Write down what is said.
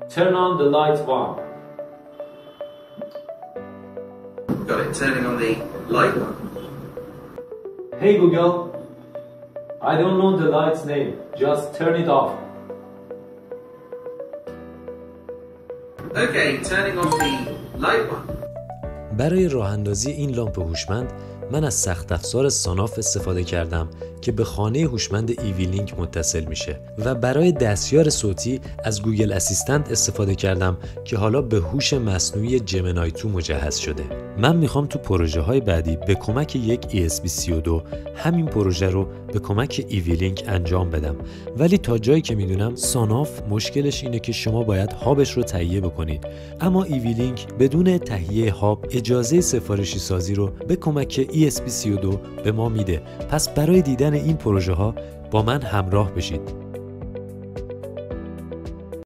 Turn on the light 1. Got it. Turning on the light one. Hey Google, I don't know the light's name. Just turn it off. Okay, turning off the light one. برای راه اندازی این لامپ هوشمند من از سخت افزار ساناف استفاده کردم که به خانه هوشمند ایوی لینک متصل میشه و برای دستیار صوتی از گوگل اسیستنت استفاده کردم که حالا به هوش مصنوعی جمنای 2 مجهز شده. من میخوام تو پروژه های بعدی به کمک یک ESP32 همین پروژه رو به کمک ایوی لینک انجام بدم، ولی تا جایی که میدونم ساناف مشکلش اینه که شما باید هابش رو تهیه بکنید، اما ایوی لینک بدون تهیه هاب اجازه سفارشی سازی رو به کمک ESP32 به ما میده. پس برای دیدن این پروژه ها با من همراه بشید.